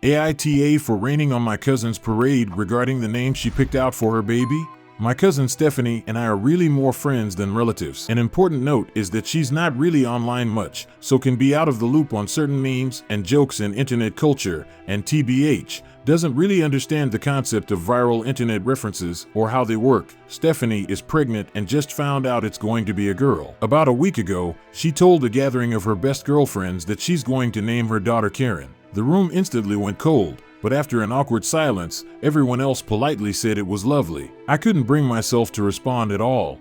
AITA for raining on my cousin's parade regarding the name she picked out for her baby? My cousin Stephanie and I are really more friends than relatives. An important note is that she's not really online much, so can be out of the loop on certain memes and jokes in internet culture, and TBH, doesn't really understand the concept of viral internet references or how they work. Stephanie is pregnant and just found out it's going to be a girl. About a week ago, she told a gathering of her best girlfriends that she's going to name her daughter Karen. The room instantly went cold, but after an awkward silence, everyone else politely said it was lovely. I couldn't bring myself to respond at all.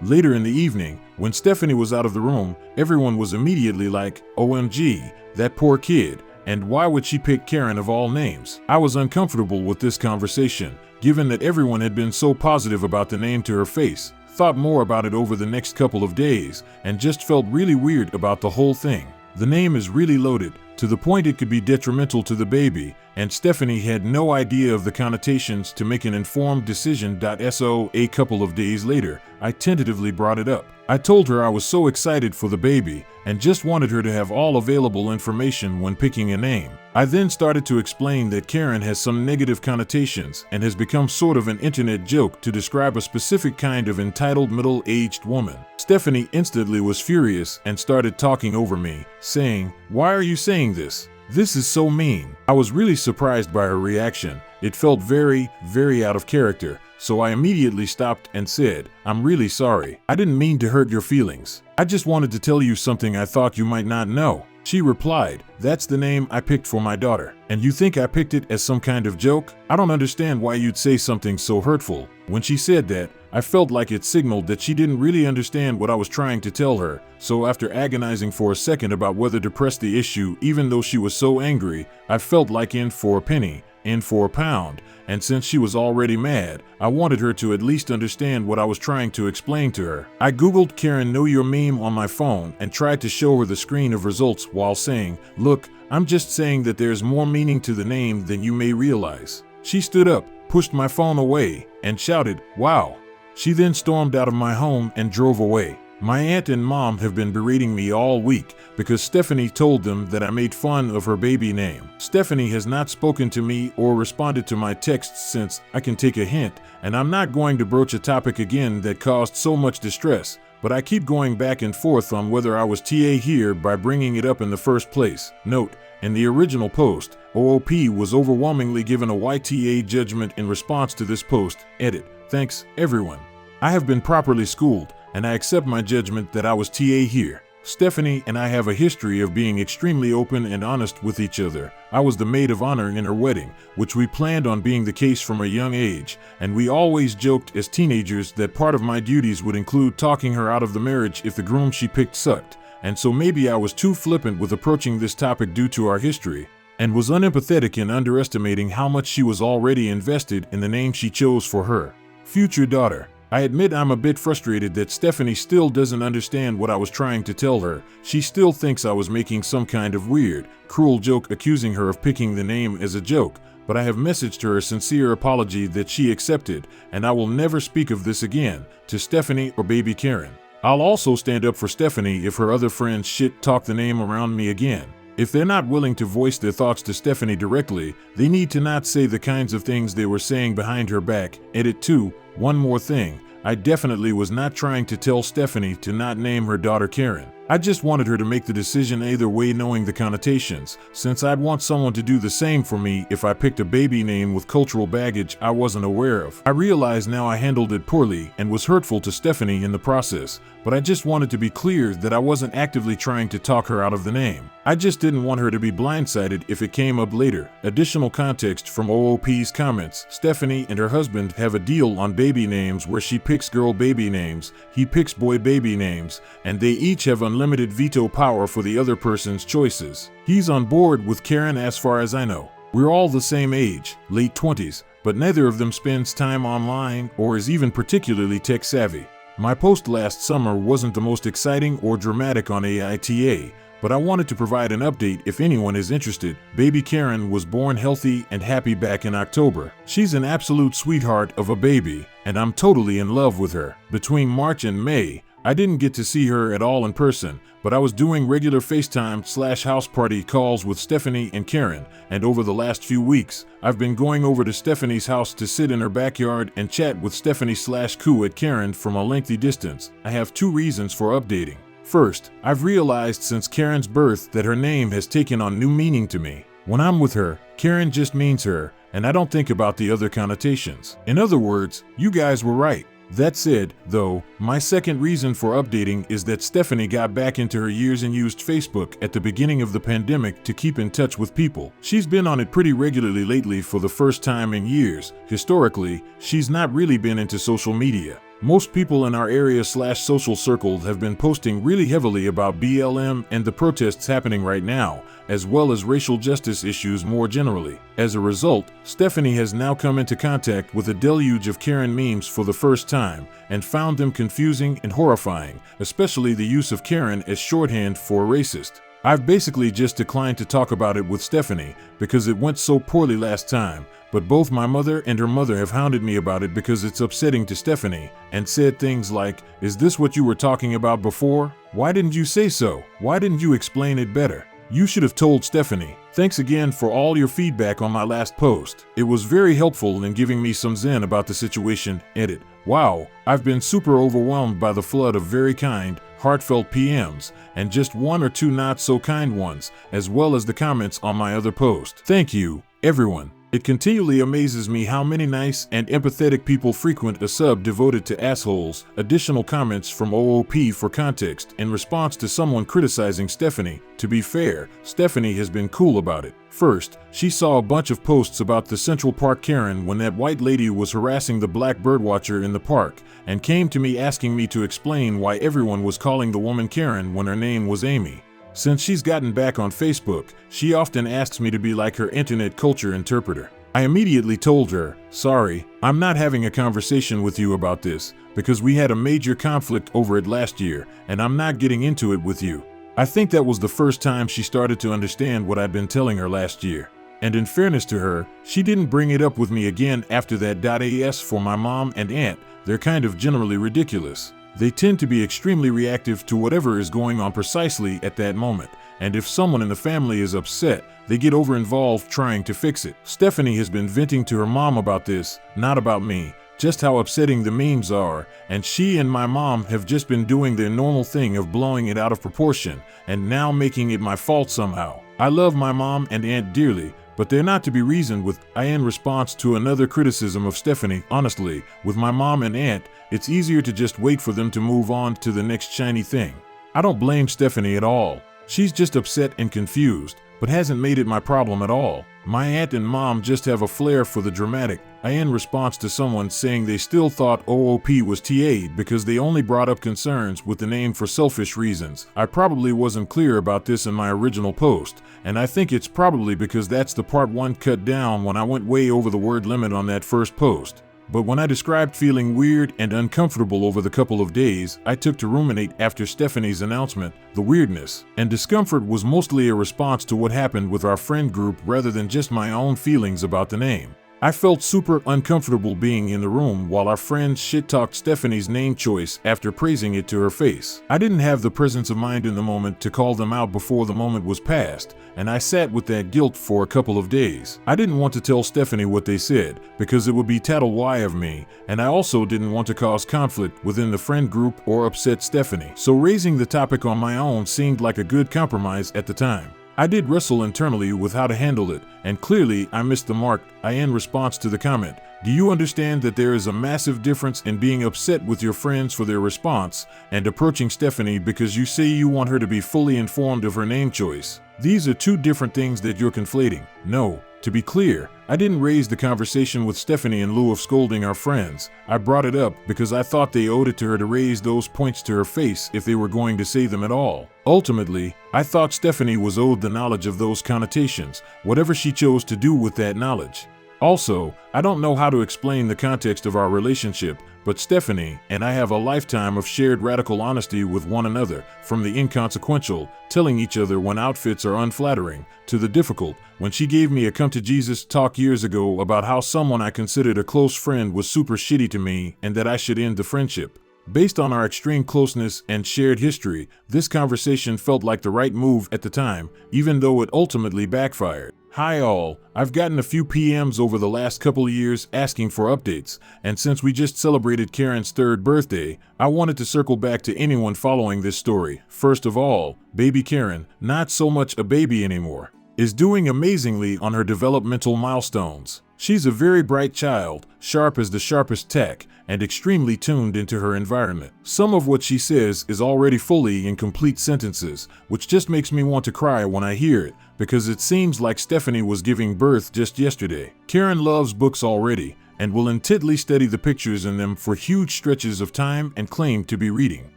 Later in the evening, when Stephanie was out of the room, everyone was immediately like, OMG, that poor kid, and why would she pick Karen of all names? I was uncomfortable with this conversation, given that everyone had been so positive about the name to her face, thought more about it over the next couple of days, and just felt really weird about the whole thing. The name is really loaded, to the point it could be detrimental to the baby, and Stephanie had no idea of the connotations to make an informed decision. So a couple of days later, I tentatively brought it up. I told her I was so excited for the baby and just wanted her to have all available information when picking a name. I then started to explain that Karen has some negative connotations and has become sort of an internet joke to describe a specific kind of entitled middle-aged woman. Stephanie instantly was furious and started talking over me, saying, "Why are you saying this? This is so mean." I was really surprised by her reaction. It felt very, very out of character, so I immediately stopped and said, "I'm really sorry. I didn't mean to hurt your feelings. I just wanted to tell you something I thought you might not know." She replied, "That's the name I picked for my daughter. And you think I picked it as some kind of joke? I don't understand why you'd say something so hurtful." When she said that, I felt like it signaled that she didn't really understand what I was trying to tell her, so after agonizing for a second about whether to press the issue even though she was so angry, I felt like in for a penny, in for a pound, and since she was already mad, I wanted her to at least understand what I was trying to explain to her. I googled Karen Know Your Meme on my phone and tried to show her the screen of results while saying, "Look, I'm just saying that there's more meaning to the name than you may realize." She stood up, pushed my phone away, and shouted, "Wow." She then stormed out of my home and drove away. My aunt and mom have been berating me all week because Stephanie told them that I made fun of her baby name. Stephanie has not spoken to me or responded to my texts since, I can take a hint, and I'm not going to broach a topic again that caused so much distress, but I keep going back and forth on whether I was TA here by bringing it up in the first place. Note, in the original post, OOP was overwhelmingly given a YTA judgment in response to this post. Edit. Thanks, everyone. I have been properly schooled, and I accept my judgment that I was TA here. Stephanie and I have a history of being extremely open and honest with each other. I was the maid of honor in her wedding, which we planned on being the case from a young age, and we always joked as teenagers that part of my duties would include talking her out of the marriage if the groom she picked sucked, and so maybe I was too flippant with approaching this topic due to our history, and was unempathetic in underestimating how much she was already invested in the name she chose for her future daughter. I admit I'm a bit frustrated that Stephanie still doesn't understand what I was trying to tell her. She still thinks I was making some kind of weird, cruel joke accusing her of picking the name as a joke, but I have messaged her a sincere apology that she accepted, and I will never speak of this again to Stephanie or baby Karen. I'll also stand up for Stephanie if her other friends shit talk the name around me again. If they're not willing to voice their thoughts to Stephanie directly, they need to not say the kinds of things they were saying behind her back. Edit 2. One more thing. I definitely was not trying to tell Stephanie to not name her daughter Karen. I just wanted her to make the decision either way knowing the connotations, since I'd want someone to do the same for me if I picked a baby name with cultural baggage I wasn't aware of. I realize now I handled it poorly and was hurtful to Stephanie in the process, but I just wanted to be clear that I wasn't actively trying to talk her out of the name. I just didn't want her to be blindsided if it came up later. Additional context from OOP's comments. Stephanie and her husband have a deal on baby names where she picks girl baby names, he picks boy baby names, and they each have unlimited veto power for the other person's choices. He's on board with Karen as far as I know. We're all the same age, late 20s, but neither of them spends time online or is even particularly tech savvy. My post last summer wasn't the most exciting or dramatic on AITA, but I wanted to provide an update if anyone is interested. Baby Karen was born healthy and happy back in October. She's an absolute sweetheart of a baby, and I'm totally in love with her. Between March and May, I didn't get to see her at all in person, but I was doing regular FaceTime/house party calls with Stephanie and Karen, and over the last few weeks, I've been going over to Stephanie's house to sit in her backyard and chat with Stephanie/Koo at Karen from a lengthy distance. I have 2 reasons for updating. First, I've realized since Karen's birth that her name has taken on new meaning to me. When I'm with her, Karen just means her, and I don't think about the other connotations. In other words, you guys were right. That said, though, my second reason for updating is that Stephanie got back into her years and used Facebook at the beginning of the pandemic to keep in touch with people. She's been on it pretty regularly lately for the first time in years. Historically, she's not really been into social media. Most people in our area/social circle have been posting really heavily about BLM and the protests happening right now, as well as racial justice issues more generally. As a result, Stephanie has now come into contact with a deluge of Karen memes for the first time and found them confusing and horrifying, especially the use of Karen as shorthand for racist. I've basically just declined to talk about it with Stephanie because it went so poorly last time, but both my mother and her mother have hounded me about it because it's upsetting to Stephanie and said things like, "Is this what you were talking about before? Why didn't you say so? Why didn't you explain it better? You should have told Stephanie." Thanks again for all your feedback on my last post. It was very helpful in giving me some zen about the situation. Edit. Wow, I've been super overwhelmed by the flood of very kind, heartfelt PMs, and just 1 or 2 not so kind ones, as well as the comments on my other post. Thank you, everyone. It continually amazes me how many nice and empathetic people frequent a sub devoted to assholes. Additional comments from OOP for context in response to someone criticizing Stephanie. To be fair, Stephanie has been cool about it. First, she saw a bunch of posts about the Central Park Karen when that white lady was harassing the black birdwatcher in the park, and came to me asking me to explain why everyone was calling the woman Karen when her name was Amy. Since she's gotten back on Facebook, she often asks me to be like her internet culture interpreter. I immediately told her, "Sorry, I'm not having a conversation with you about this, because we had a major conflict over it last year, and I'm not getting into it with you." I think that was the first time she started to understand what I'd been telling her last year. And in fairness to her, she didn't bring it up with me again after that. As for my mom and aunt, they're kind of generally ridiculous. They tend to be extremely reactive to whatever is going on precisely at that moment, and if someone in the family is upset, they get over-involved trying to fix it. Stephanie has been venting to her mom about this, not about me, just how upsetting the memes are, and she and my mom have just been doing their normal thing of blowing it out of proportion, and now making it my fault somehow. I love my mom and aunt dearly, but they're not to be reasoned with. In response to another criticism of Stephanie, honestly, with my mom and aunt, it's easier to just wait for them to move on to the next shiny thing. I don't blame Stephanie at all. She's just upset and confused, but hasn't made it my problem at all. My aunt and mom just have a flair for the dramatic. In response to someone saying they still thought OOP was TA'd because they only brought up concerns with the name for selfish reasons. I probably wasn't clear about this in my original post, and I think it's probably because that's the part 1 cut down when I went way over the word limit on that first post. But when I described feeling weird and uncomfortable over the couple of days I took to ruminate after Stephanie's announcement, the weirdness and discomfort was mostly a response to what happened with our friend group rather than just my own feelings about the name. I felt super uncomfortable being in the room while our friends shit-talked Stephanie's name choice after praising it to her face. I didn't have the presence of mind in the moment to call them out before the moment was past, and I sat with that guilt for a couple of days. I didn't want to tell Stephanie what they said, because it would be tattle-why of me, and I also didn't want to cause conflict within the friend group or upset Stephanie. So raising the topic on my own seemed like a good compromise at the time. I did wrestle internally with how to handle it, and clearly I missed the mark. In response to the comment, "Do you understand that there is a massive difference in being upset with your friends for their response and approaching Stephanie because you say you want her to be fully informed of her name choice? These are 2 different things that you're conflating." No, to be clear, I didn't raise the conversation with Stephanie in lieu of scolding our friends. I brought it up because I thought they owed it to her to raise those points to her face if they were going to say them at all. Ultimately, I thought Stephanie was owed the knowledge of those connotations, whatever she chose to do with that knowledge. Also, I don't know how to explain the context of our relationship, but Stephanie and I have a lifetime of shared radical honesty with one another, from the inconsequential, telling each other when outfits are unflattering, to the difficult, when she gave me a come to Jesus talk years ago about how someone I considered a close friend was super shitty to me and that I should end the friendship. Based on our extreme closeness and shared history, this conversation felt like the right move at the time, even though it ultimately backfired. Hi all, I've gotten a few PMs over the last couple of years asking for updates, and since we just celebrated Karen's 3rd birthday, I wanted to circle back to anyone following this story. First of all, baby Karen, not so much a baby anymore, is doing amazingly on her developmental milestones. She's a very bright child, sharp as the sharpest tack, and extremely tuned into her environment. Some of what she says is already fully in complete sentences, which just makes me want to cry when I hear it, because it seems like Stephanie was giving birth just yesterday. Karen loves books already, and will intently study the pictures in them for huge stretches of time and claim to be reading.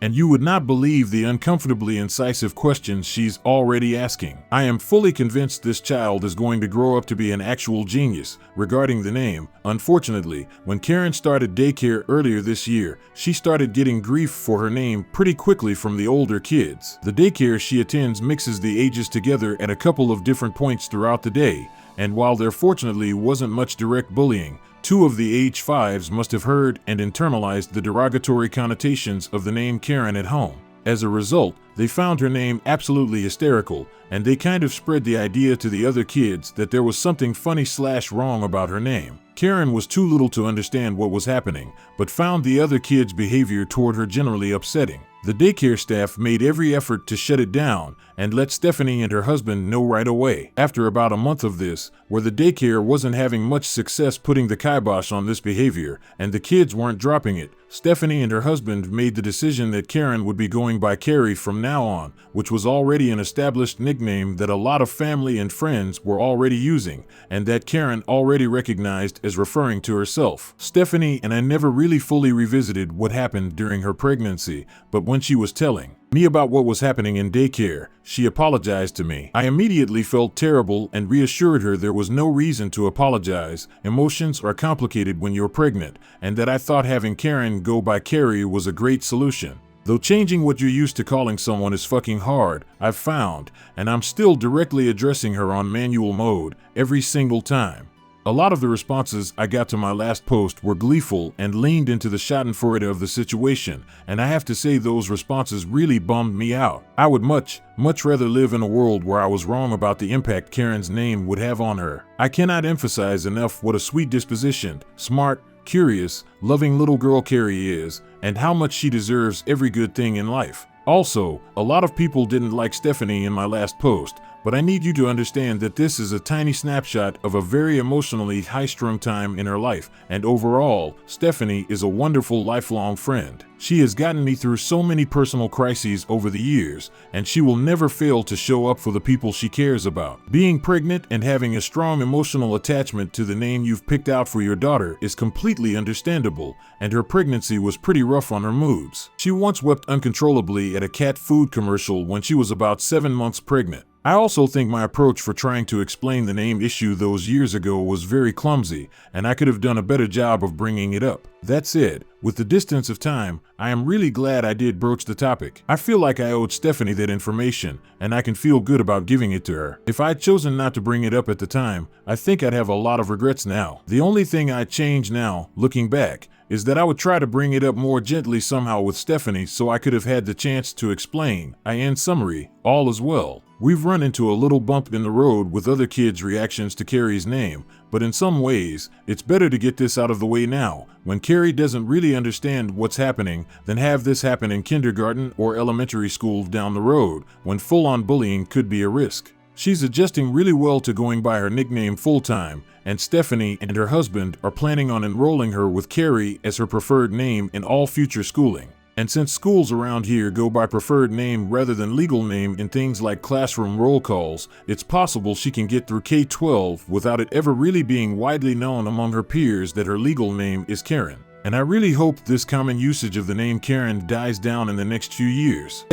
And you would not believe the uncomfortably incisive questions she's already asking. I am fully convinced this child is going to grow up to be an actual genius. Regarding the name, unfortunately, when Karen started daycare earlier this year, she started getting grief for her name pretty quickly from the older kids. The daycare she attends mixes the ages together at a couple of different points throughout the day, and while there fortunately wasn't much direct bullying, 2 of the age 5s must have heard and internalized the derogatory connotations of the name Karen at home. As a result, they found her name absolutely hysterical, and they kind of spread the idea to the other kids that there was something funny/wrong about her name. Karen was too little to understand what was happening, but found the other kids' behavior toward her generally upsetting. The daycare staff made every effort to shut it down and let Stephanie and her husband know right away. After about a month of this, where the daycare wasn't having much success putting the kibosh on this behavior and the kids weren't dropping it, Stephanie and her husband made the decision that Karen would be going by Carrie from now on, which was already an established nickname that a lot of family and friends were already using, and that Karen already recognized as referring to herself. Stephanie and I never really fully revisited what happened during her pregnancy, but when she was telling me about what was happening in daycare, she apologized to me. I immediately felt terrible and reassured her there was no reason to apologize. Emotions are complicated when you're pregnant, and that I thought having Karen go by Carrie was a great solution. Though changing what you're used to calling someone is fucking hard, I've found, and I'm still directly addressing her on manual mode every single time. A lot of the responses I got to my last post were gleeful and leaned into the schadenfreude of the situation, and I have to say those responses really bummed me out. I would much rather live in a world where I was wrong about the impact Karen's name would have on her. I cannot emphasize enough what a sweet dispositioned, smart, curious, loving little girl Carrie is, and how much she deserves every good thing in life. Also, a lot of people didn't like Stephanie in my last post, but I need you to understand that this is a tiny snapshot of a very emotionally high-strung time in her life, and overall, Stephanie is a wonderful lifelong friend. She has gotten me through so many personal crises over the years, and she will never fail to show up for the people she cares about. Being pregnant and having a strong emotional attachment to the name you've picked out for your daughter is completely understandable, and her pregnancy was pretty rough on her moods. She once wept uncontrollably at a cat food commercial when she was about 7 months pregnant. I also think my approach for trying to explain the name issue those years ago was very clumsy, and I could have done a better job of bringing it up. That said, with the distance of time, I am really glad I did broach the topic. I feel like I owed Stephanie that information, and I can feel good about giving it to her. If I'd chosen not to bring it up at the time, I think I'd have a lot of regrets now. The only thing I'd change now, looking back, is that I would try to bring it up more gently somehow with Stephanie so I could have had the chance to explain. In summary, all is well. We've run into a little bump in the road with other kids' reactions to Carrie's name, but in some ways, it's better to get this out of the way now, when Carrie doesn't really understand what's happening, than have this happen in kindergarten or elementary school down the road, when full-on bullying could be a risk. She's adjusting really well to going by her nickname full-time, and Stephanie and her husband are planning on enrolling her with Carrie as her preferred name in all future schooling. And since schools around here go by preferred name rather than legal name in things like classroom roll calls, it's possible she can get through K-12 without it ever really being widely known among her peers that her legal name is Karen. And I really hope this common usage of the name Karen dies down in the next few years.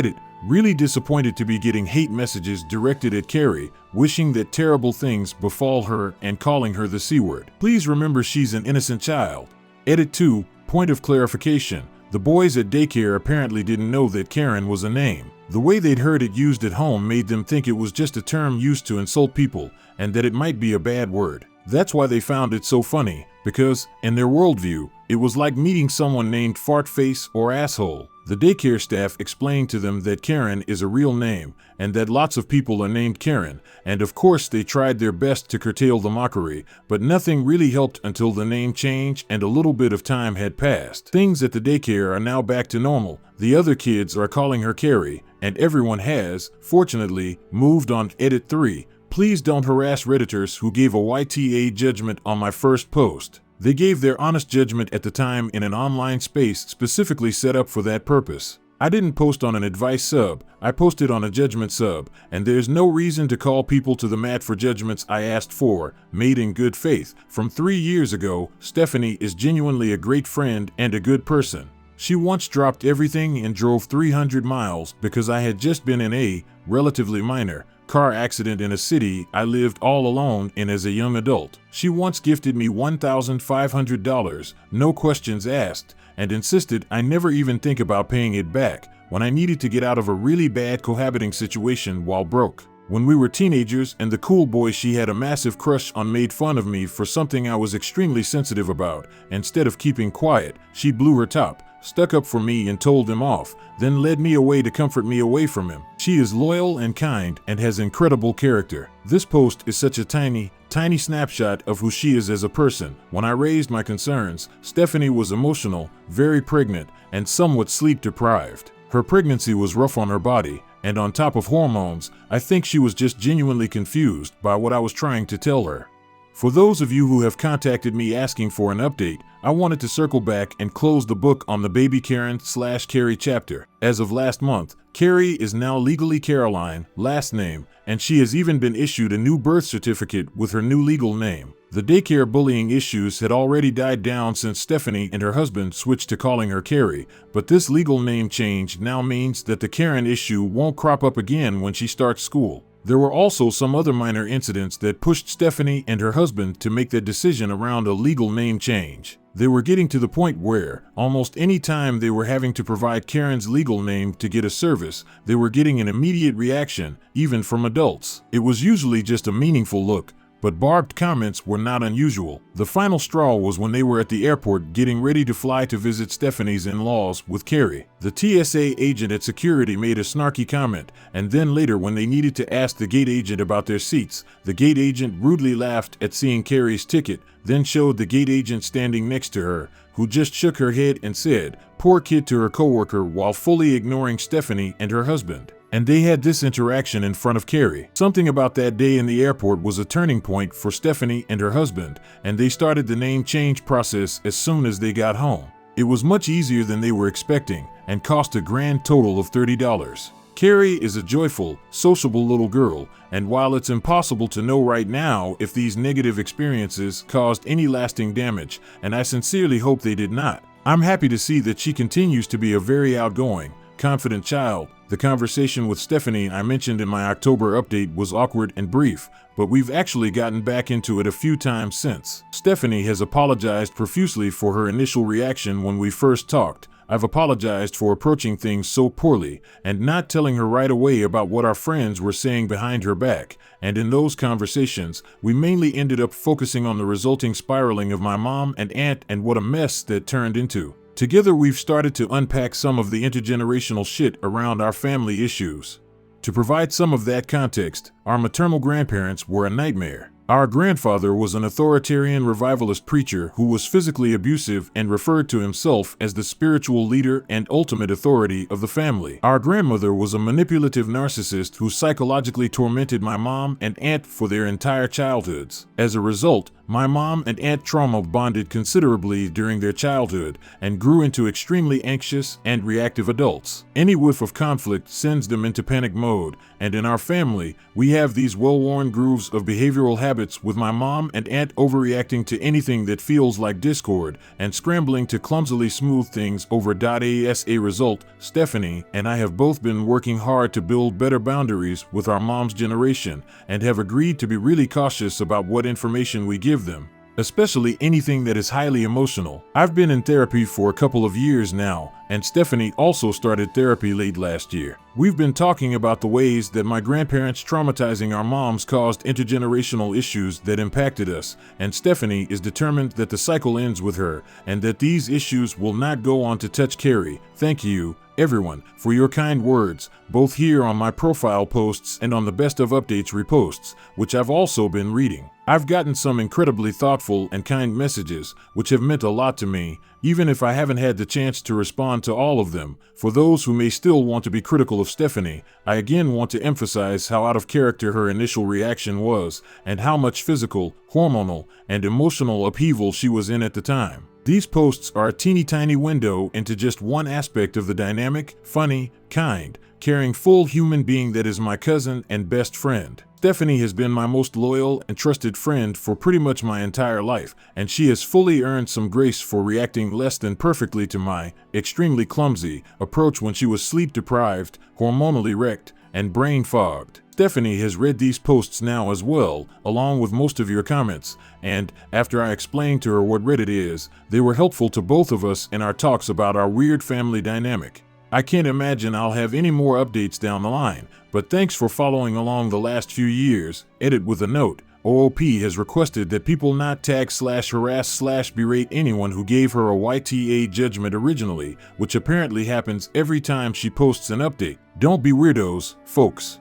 Really disappointed to be getting hate messages directed at Carrie, wishing that terrible things befall her and calling her the C-word. Please remember she's an innocent child. Edit 2, point of clarification. The boys at daycare apparently didn't know that Karen was a name. The way they'd heard it used at home made them think it was just a term used to insult people, and that it might be a bad word. That's why they found it so funny, because, in their worldview, it was like meeting someone named Fartface or Asshole. The daycare staff explained to them that Karen is a real name, and that lots of people are named Karen, and of course they tried their best to curtail the mockery, but nothing really helped until the name change and a little bit of time had passed. Things at the daycare are now back to normal. The other kids are calling her Carrie, and everyone has, fortunately, moved on. Edit 3. Please don't harass Redditors who gave a YTA judgment on my first post. They gave their honest judgment at the time in an online space specifically set up for that purpose. I didn't post on an advice sub, I posted on a judgment sub, and there's no reason to call people to the mat for judgments I asked for, made in good faith. From 3 years ago, Stephanie is genuinely a great friend and a good person. She once dropped everything and drove 300 miles because I had just been in a, relatively minor, car accident in a city I lived all alone in as a young adult. She once gifted me $1,500, no questions asked, and insisted I never even think about paying it back when I needed to get out of a really bad cohabiting situation while broke. When we were teenagers and the cool boy she had a massive crush on made fun of me for something I was extremely sensitive about, instead of keeping quiet, she blew her top, stuck up for me and told him off, then led me away to comfort me away from him. She is loyal and kind and has incredible character. This post is such a tiny snapshot of who she is as a person. When I raised my concerns, Stephanie was emotional, very pregnant, and somewhat sleep deprived. Her pregnancy was rough on her body, and on top of hormones, I think she was just genuinely confused by what I was trying to tell her. For those of you who have contacted me asking for an update, I wanted to circle back and close the book on the baby Karen/Carrie chapter. As of last month, Carrie is now legally Caroline, last name, and she has even been issued a new birth certificate with her new legal name. The daycare bullying issues had already died down since Stephanie and her husband switched to calling her Carrie, but this legal name change now means that the Karen issue won't crop up again when she starts school. There were also some other minor incidents that pushed Stephanie and her husband to make that decision around a legal name change. They were getting to the point where, almost any time they were having to provide Karen's legal name to get a service, they were getting an immediate reaction, even from adults. It was usually just a meaningful look, but barbed comments were not unusual. The final straw was when they were at the airport getting ready to fly to visit Stephanie's in-laws with Carrie. The TSA agent at security made a snarky comment, and then later when they needed to ask the gate agent about their seats, the gate agent rudely laughed at seeing Carrie's ticket, then showed the gate agent standing next to her, who just shook her head and said, "Poor kid," to her coworker while fully ignoring Stephanie and her husband. And they had this interaction in front of Carrie. Something about that day in the airport was a turning point for Stephanie and her husband, and they started the name change process as soon as they got home. It was much easier than they were expecting, and cost a grand total of $30. Carrie is a joyful, sociable little girl, and while it's impossible to know right now if these negative experiences caused any lasting damage, and I sincerely hope they did not, I'm happy to see that she continues to be a very outgoing, confident child. The conversation with Stephanie I mentioned in my October update was awkward and brief, but we've actually gotten back into it a few times since. Stephanie has apologized profusely for her initial reaction when we first talked. I've apologized for approaching things so poorly and not telling her right away about what our friends were saying behind her back, and in those conversations, we mainly ended up focusing on the resulting spiraling of my mom and aunt and what a mess that turned into. Together we've started to unpack some of the intergenerational shit around our family issues. To provide some of that context, our maternal grandparents were a nightmare. Our grandfather was an authoritarian revivalist preacher who was physically abusive and referred to himself as the spiritual leader and ultimate authority of the family. Our grandmother was a manipulative narcissist who psychologically tormented my mom and aunt for their entire childhoods. As a result, my mom and aunt trauma bonded considerably during their childhood and grew into extremely anxious and reactive adults. Any whiff of conflict sends them into panic mode, and in our family, we have these well-worn grooves of behavioral habits with my mom and aunt overreacting to anything that feels like discord and scrambling to clumsily smooth things over. As a result, Stephanie and I have both been working hard to build better boundaries with our mom's generation and have agreed to be really cautious about what information we give them. especially anything that is highly emotional. I've been in therapy for a couple of years now, and Stephanie also started therapy late last year. We've been talking about the ways that my grandparents traumatizing our moms caused intergenerational issues that impacted us, and Stephanie is determined that the cycle ends with her, and that these issues will not go on to touch Carrie. Thank you, everyone, for your kind words, both here on my profile posts and on the Best of Updates reposts, which I've also been reading. I've gotten some incredibly thoughtful and kind messages, which have meant a lot to me, even if I haven't had the chance to respond to all of them. For those who may still want to be critical of Stephanie, I again want to emphasize how out of character her initial reaction was, and how much physical, hormonal, and emotional upheaval she was in at the time. These posts are a teeny tiny window into just one aspect of the dynamic, funny, kind, caring full human being that is my cousin and best friend. Stephanie has been my most loyal and trusted friend for pretty much my entire life, and she has fully earned some grace for reacting less than perfectly to my extremely clumsy approach when she was sleep deprived, hormonally wrecked, and brain fogged. Stephanie has read these posts now as well, along with most of your comments, and after I explained to her what Reddit is, they were helpful to both of us in our talks about our weird family dynamic. I can't imagine I'll have any more updates down the line, but thanks for following along the last few years. Edit with a note. OOP has requested that people not tag/harass/berate anyone who gave her a YTA judgment originally, which apparently happens every time she posts an update. Don't be weirdos, folks.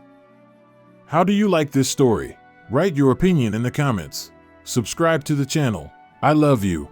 How do you like this story? Write your opinion in the comments. Subscribe to the channel. I love you.